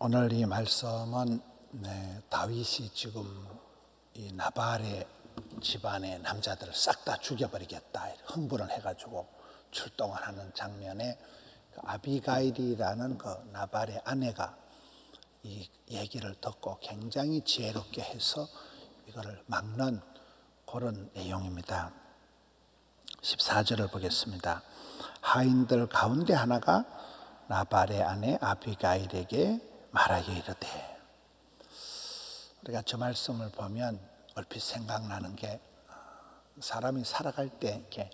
오늘 이 말씀은 다윗이 지금 이 나발의 집안의 남자들을 싹 다 죽여버리겠다 흥분을 해가지고 출동을 하는 장면에 아비가일이라는 그 나발의 아내가 이 얘기를 듣고 굉장히 지혜롭게 해서 이거를 막는 그런 내용입니다. 14절을 보겠습니다. 하인들 가운데 하나가 나발의 아내 아비가일에게 말하여 이르되, 우리가 저 말씀을 보면 얼핏 생각나는 게, 사람이 살아갈 때 이렇게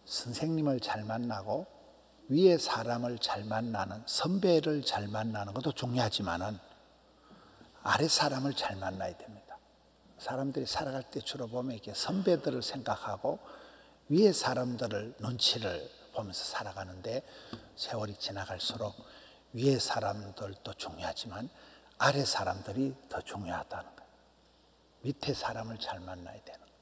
선생님을 잘 만나고 위에 사람을 잘 만나는, 선배를 잘 만나는 것도 중요하지만은 아래 사람을 잘 만나야 됩니다. 사람들이 살아갈 때 주로 보면 이렇게 선배들을 생각하고 위에 사람들을 눈치를 보면서 살아가는데, 세월이 지나갈수록 위에 사람들도 중요하지만 아래 사람들이 더 중요하다는 거예요. 밑에 사람을 잘 만나야 되는 거예요.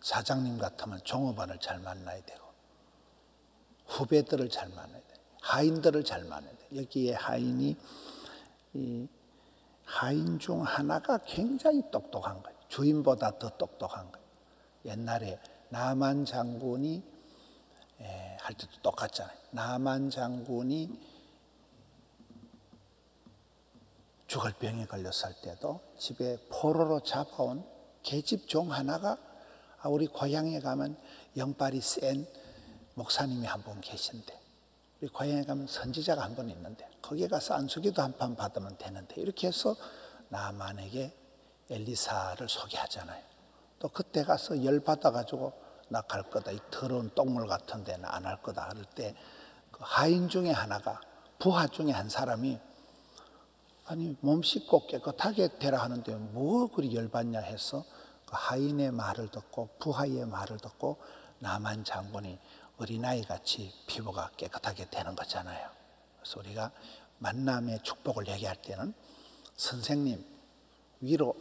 사장님 같으면 종업원을 잘 만나야 되고, 후배들을 잘 만나야 돼요. 하인들을 잘 만나야 돼요. 여기에 이 하인 중 하나가 굉장히 똑똑한 거예요. 주인보다 더 똑똑한 거예요. 옛날에 나만 장군이 할 때도 똑같잖아요. 나만 장군이 죽을 병에 걸렸을 때도 집에 포로로 잡아온 계집종 하나가, 우리 고향에 가면 영빨이 센 목사님이 한 분 계신데, 우리 고향에 가면 선지자가 한 분 있는데 거기에 가서 안수기도 한 판 받으면 되는데, 이렇게 해서 나만에게 엘리사를 소개하잖아요. 또 그때 가서 열받아가지고 나 갈 거다, 이 더러운 똥물 같은 데는 안 할 거다 할 때, 그 하인 중에 하나가, 부하 중에 한 사람이, 아니 몸 씻고 깨끗하게 되라 하는데 뭐 그리 열받냐 해서 그 하인의 말을 듣고 부하의 말을 듣고 나만 장군이 어린아이같이 피부가 깨끗하게 되는 거잖아요. 그래서 우리가 만남의 축복을 얘기할 때는 선생님, 위로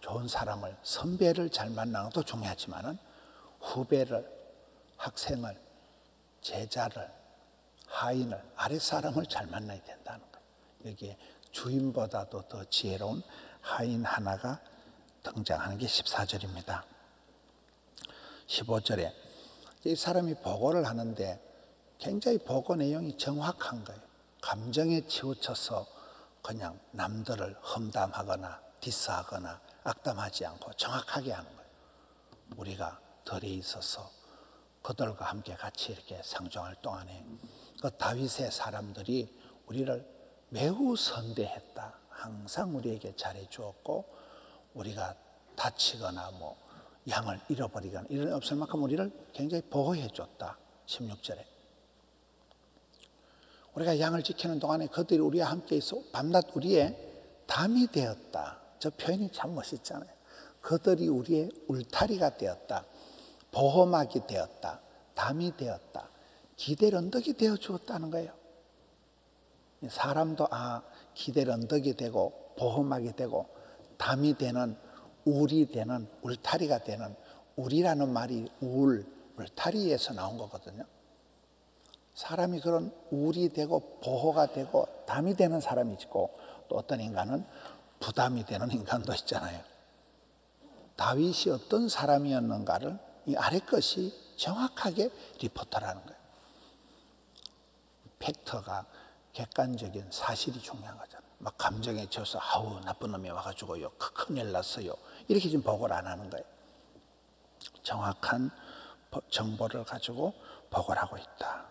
좋은 사람을, 선배를 잘 만나는 것도 중요하지만은 후배를, 학생을, 제자를, 하인을, 아래 사람을 잘 만나야 된다는 거예요. 여기에 주인보다도 더 지혜로운 하인 하나가 등장하는 게 14절입니다. 15절에 이 사람이 보고를 하는데 굉장히 보고 내용이 정확한 거예요. 감정에 치우쳐서 그냥 남들을 험담하거나 디스하거나 악담하지 않고 정확하게 하는 거예요. 우리가 덜에 있어서 그들과 함께 같이 이렇게 상종할 동안에 그 다윗의 사람들이 우리를 매우 선대했다. 항상 우리에게 잘해 주었고, 우리가 다치거나 뭐 양을 잃어버리거나 이런 없을 만큼 우리를 굉장히 보호해 줬다. 16절에 우리가 양을 지키는 동안에 그들이 우리와 함께 있어 밤낮 우리의 담이 되었다. 저 표현이 참 멋있잖아요. 그들이 우리의 울타리가 되었다. 보호막이 되었다. 담이 되었다. 기댈 언덕이 되어 주었다는 거예요. 사람도 기댈 언덕이 되고 보호막이 되고 담이 되는, 울이 되는, 울타리가 되는, 울이라는 말이 울타리에서 나온 거거든요. 사람이 그런 울이 되고 보호가 되고 담이 되는 사람이 있고, 또 어떤 인간은 부담이 되는 인간도 있잖아요. 다윗이 어떤 사람이었는가를 이 아래 것이 정확하게 리포트를 하는 거예요. 팩트가, 객관적인 사실이 중요한 거잖아요. 막 감정에 젖어서 아우 나쁜 놈이 와가지고요 큰일 났어요 이렇게 지금 보고를 안 하는 거예요. 정확한 정보를 가지고 보고를 하고 있다.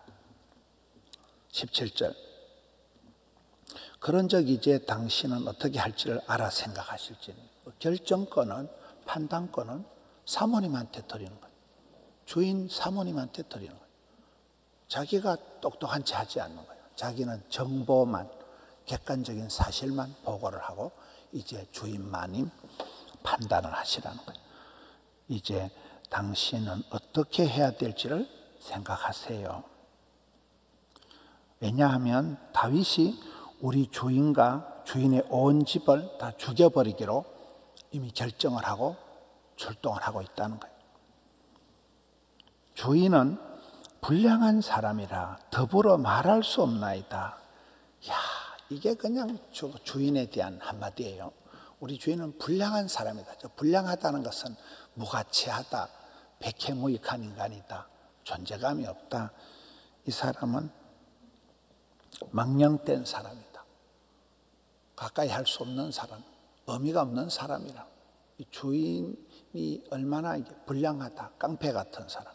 17절 그런즉 이제 당신은 어떻게 할지를 알아 생각하실지니, 결정권은, 판단권은 사모님한테 드리는 거예요. 주인 사모님한테 드리는 거예요. 자기가 똑똑한 체 하지 않는 거예요. 자기는 정보만, 객관적인 사실만 보고를 하고 이제 주인마님 판단을 하시라는 거예요. 이제 당신은 어떻게 해야 될지를 생각하세요. 왜냐하면 다윗이 우리 주인과 주인의 온 집을 다 죽여버리기로 이미 결정을 하고 출동을 하고 있다는 거예요. 주인은 불량한 사람이라 더불어 말할 수 없나이다. 야, 이게 그냥 주인에 대한 한마디예요. 우리 주인은 불량한 사람이다. 불량하다는 것은 무가치하다, 백해무익한 인간이다, 존재감이 없다. 이 사람은 망령된 사람이다. 가까이 할 수 없는 사람, 의미가 없는 사람이라. 이 주인이 얼마나 불량하다, 깡패 같은 사람,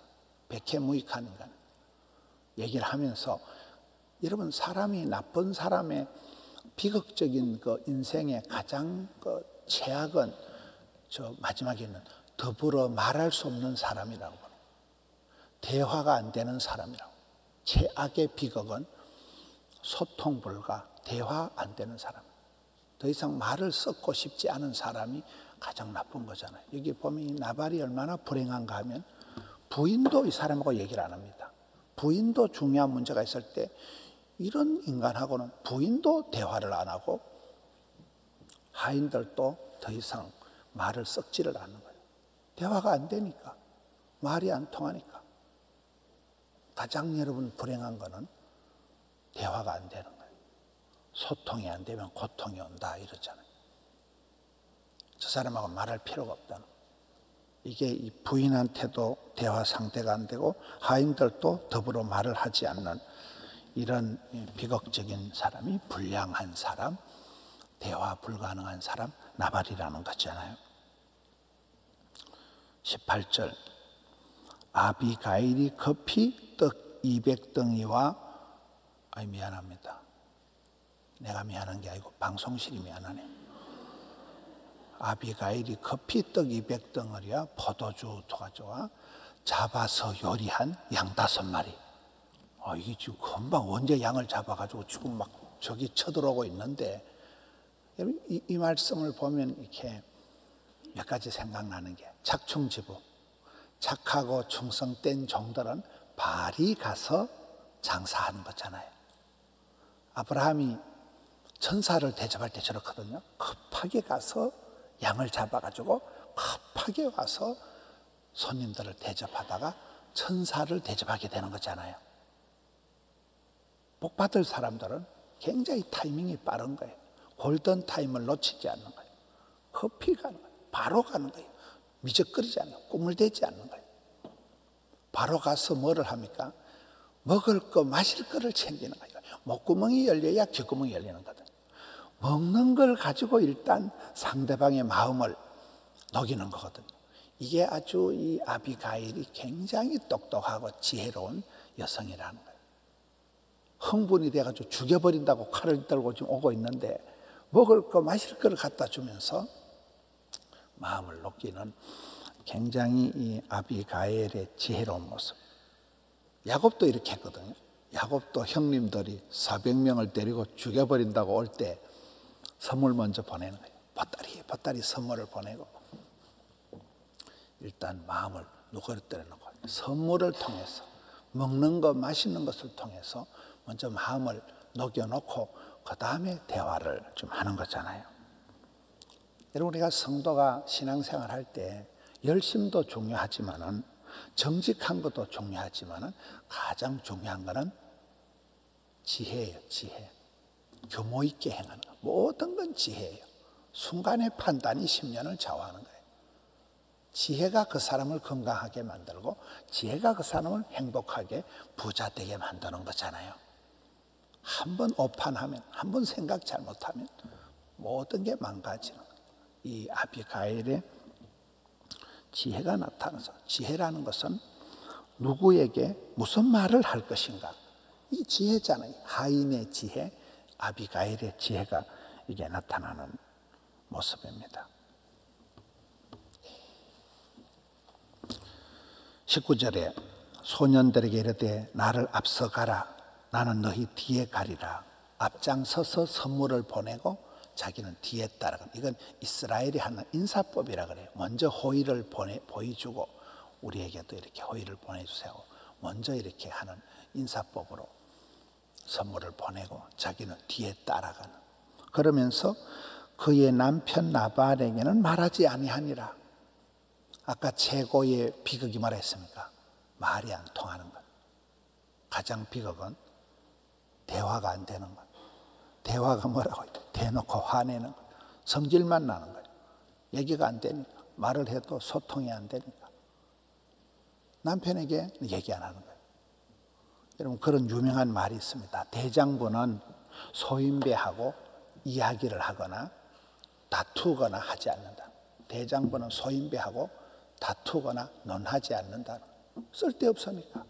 백해무익한 인간 얘기를 하면서, 여러분, 사람이 나쁜 사람의 비극적인 그 인생의 가장 그 최악은 저 마지막에는 더불어 말할 수 없는 사람이라고, 대화가 안 되는 사람이라고. 최악의 비극은 소통 불가, 대화 안 되는 사람, 더 이상 말을 섞고 싶지 않은 사람이 가장 나쁜 거잖아요. 여기 보면 이 나발이 얼마나 불행한가 하면 부인도 이 사람하고 얘기를 안 합니다. 부인도 중요한 문제가 있을 때 이런 인간하고는 부인도 대화를 안 하고 하인들도 더 이상 말을 섞지를 않는 거예요. 대화가 안 되니까, 말이 안 통하니까. 가장 여러분 불행한 거는 대화가 안 되는 거예요. 소통이 안 되면 고통이 온다 이러잖아요. 저 사람하고 말할 필요가 없다는 거예요. 이게 이 부인한테도 대화 상대가 안 되고 하인들도 더불어 말을 하지 않는 이런 비극적인 사람이 불량한 사람, 대화 불가능한 사람, 나발이라는 거잖아요. 18절, 아비가일이 급히 떡 200덩이와, 미안합니다. 내가 미안한 게 아니고 방송실이 미안하네. 아비가일이 급히 떡 200덩어리와 포도주 2가지와 잡아서 요리한 양 5마리. 이게 지금 금방 언제 양을 잡아가지고 지금 막 저기 쳐들어오고 있는데, 이 말씀을 보면 이렇게 몇 가지 생각나는 게, 착충지부, 착하고 충성된 종들은 발이 가서 장사하는 거잖아요. 아브라함이 천사를 대접할 때 저렇거든요. 급하게 가서 양을 잡아가지고 급하게 와서 손님들을 대접하다가 천사를 대접하게 되는 거잖아요. 복 받을 사람들은 굉장히 타이밍이 빠른 거예요. 골든 타임을 놓치지 않는 거예요. 급히 가는 거예요. 바로 가는 거예요. 미적거리지 않는 거예요. 꿈을 대지 않는 거예요. 바로 가서 뭐를 합니까? 먹을 거, 마실 거를 챙기는 거예요. 목구멍이 열려야 귓구멍이 열리는 거거든요. 먹는 걸 가지고 일단 상대방의 마음을 녹이는 거거든요. 이게 아주 이 아비가일이 굉장히 똑똑하고 지혜로운 여성이라는 거예요. 흥분이 돼가지고 죽여버린다고 칼을 들고 지금 오고 있는데 먹을 거 마실 거를 갖다 주면서 마음을 녹이는 굉장히 이 아비가일의 지혜로운 모습. 야곱도 이렇게 했거든요. 야곱도 형님들이 400명을 데리고 죽여버린다고 올 때 선물 먼저 보내는 거예요. 보따리 선물을 보내고 일단 마음을 누그러뜨려 놓고 선물을 통해서, 먹는 것, 마시는 것을 통해서 먼저 마음을 녹여놓고 그 다음에 대화를 좀 하는 거잖아요. 여러분, 우리가 성도가 신앙생활 할 때 열심도 중요하지만은 정직한 것도 중요하지만은 가장 중요한 거는 지혜예요. 지혜. 규모 있게 행하는 거. 모든 건 지혜예요. 순간의 판단이 10년을 좌우하는 거예요. 지혜가 그 사람을 건강하게 만들고 지혜가 그 사람을 행복하게 부자 되게 만드는 거잖아요. 한 번 오판하면, 한 번 생각 잘못하면 모든 게 망가지는 거예요. 이 아비가일의 지혜가 나타나서, 지혜라는 것은 누구에게 무슨 말을 할 것인가, 이 지혜잖아요. 하인의 지혜, 아비가일의 지혜가 이게 나타나는 모습입니다. 19절에 소년들에게 이르되 나를 앞서가라, 나는 너희 뒤에 가리라. 앞장서서 선물을 보내고 자기는 뒤에 따라가. 이건 이스라엘이 하는 인사법이라 그래요. 먼저 호의를 보여주고 우리에게도 이렇게 호의를 보내주세요. 먼저 이렇게 하는 인사법으로 선물을 보내고 자기는 뒤에 따라가는. 그러면서 그의 남편 나발에게는 말하지 아니하니라. 아까 최고의 비극이 말했습니까? 말이 안 통하는 것. 가장 비극은 대화가 안 되는 것. 대화가 뭐라고 대놓고 화내는 거예요. 성질만 나는 거예요. 얘기가 안 되니까. 말을 해도 소통이 안 되니까. 남편에게 얘기 안 하는 거예요. 여러분, 그런 유명한 말이 있습니다. 대장부는 소인배하고 이야기를 하거나 다투거나 하지 않는다. 대장부는 소인배하고 다투거나 논하지 않는다. 쓸데없으니까.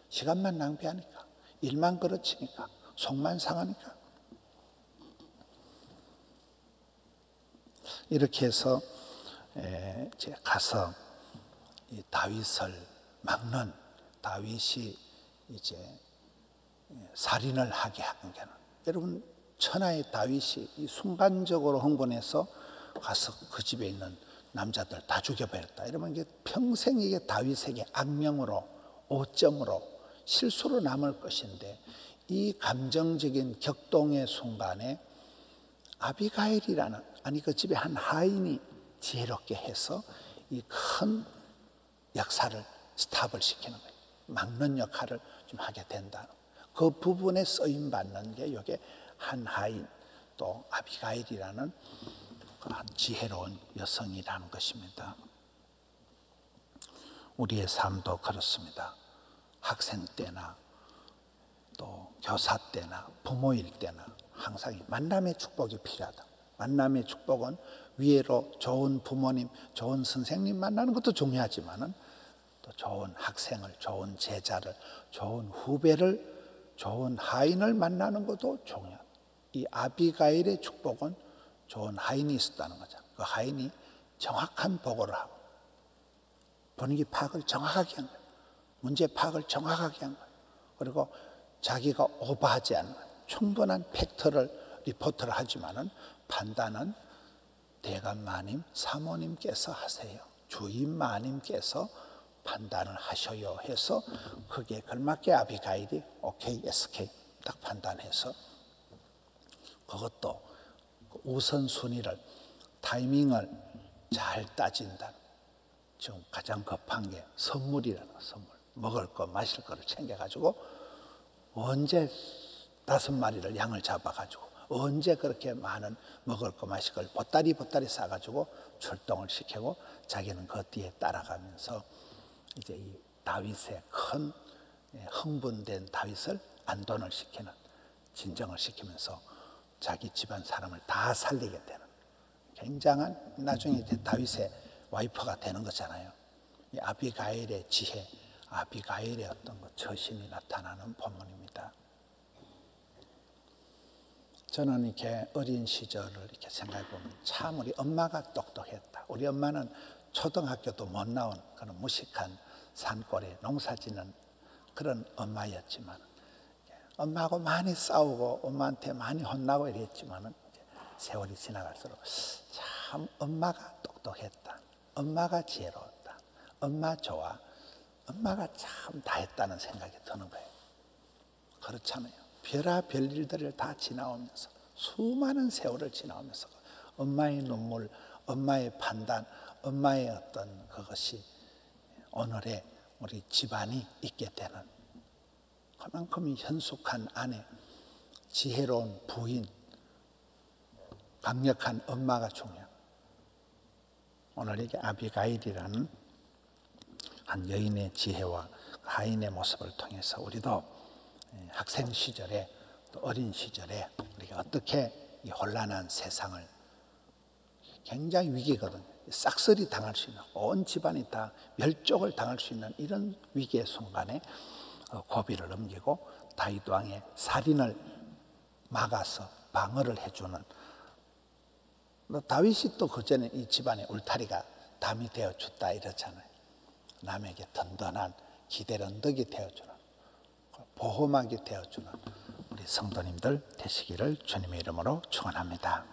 시간만 낭비하니까. 일만 그르치니까. 속만 상하니까. 이렇게 해서 제가 가서 이 다윗을 막는, 다윗이 이제 살인을 하게 하는 게는, 여러분, 천하의 다윗이 이 순간적으로 흥분해서 가서 그 집에 있는 남자들 다 죽여버렸다. 이러면 이게 평생 이게 다윗에게 악명으로, 오점으로, 실수로 남을 것인데, 이 감정적인 격동의 순간에 아비가일이라는, 아니 그 집에 한 하인이 지혜롭게 해서 이 큰 역사를 스탑을 시키는 거예요. 막는 역할을 좀 하게 된다. 그 부분에 쓰임 받는 게 이게 한 하인, 또 아비가일이라는 지혜로운 여성이라는 것입니다. 우리의 삶도 그렇습니다. 학생 때나 또 교사 때나 부모일 때나 항상 만남의 축복이 필요하다. 만남의 축복은 위에로 좋은 부모님, 좋은 선생님 만나는 것도 중요하지만은 또 좋은 학생을, 좋은 제자를, 좋은 후배를, 좋은 하인을 만나는 것도 중요하다. 이 아비가일의 축복은 좋은 하인이 있었다는 거죠. 그 하인이 정확한 보고를 하고 분위기 파악을 정확하게 한 거예요. 문제 파악을 정확하게 한 거예요. 그리고 자기가 오버하지 않는 거예요. 충분한 팩트를 리포트를 하지만은 판단은 대감마님, 사모님께서 하세요. 주임마님께서 판단을 하셔요 해서 거기에 걸맞게 아비가일이 오케이, SK 딱 판단해서 그것도 우선순위를, 타이밍을 잘 따진다. 지금 가장 급한 게 선물이라는 거, 선물. 먹을 거, 마실 거를 챙겨가지고 언제 5마리를 양을 잡아가지고 언제 그렇게 많은 먹을 거, 마실 걸 보따리 싸가지고 출동을 시키고 자기는 그 뒤에 따라가면서 이제 이 다윗의 큰 흥분된 다윗을 안돈을 시키는, 진정을 시키면서 자기 집안 사람을 다 살리게 되는 굉장한, 나중에 이제 다윗의 와이프가 되는 거잖아요. 이 아비가일의 지혜, 아비가일의 어떤 처신이 나타나는 본문입니다. 저는 이렇게 어린 시절을 이렇게 생각해 보면 참 우리 엄마가 똑똑했다. 우리 엄마는 초등학교도 못 나온 그런 무식한 산골에 농사 짓는 그런 엄마였지만, 엄마하고 많이 싸우고 엄마한테 많이 혼나고 이랬지만은 세월이 지나갈수록 참 엄마가 똑똑했다. 엄마가 지혜로웠다. 엄마 좋아. 엄마가 참 다 했다는 생각이 드는 거예요. 그렇잖아요. 별의별 일들을 다 지나오면서, 수많은 세월을 지나오면서 엄마의 눈물, 엄마의 판단, 엄마의 어떤 그것이 오늘의 우리 집안이 있게 되는, 그만큼 현숙한 아내, 지혜로운 부인, 강력한 엄마가 중요해요. 오늘 이게 아비가일이라는 한 여인의 지혜와 하인의 모습을 통해서 우리도 학생 시절에, 또 어린 시절에 우리가 어떻게 이 혼란한 세상을, 굉장히 위기거든요. 싹쓸이 당할 수 있는, 온 집안이 다 멸족을 당할 수 있는 이런 위기의 순간에 고비를 넘기고 다윗 왕의 살인을 막아서 방어를 해주는, 다윗이 또 그전에 이 집안의 울타리가 담이 되어 줬다 이러잖아요. 남에게 든든한 기댈 언덕이 되어주는, 보호막이 되어주는 우리 성도님들 되시기를 주님의 이름으로 축원합니다.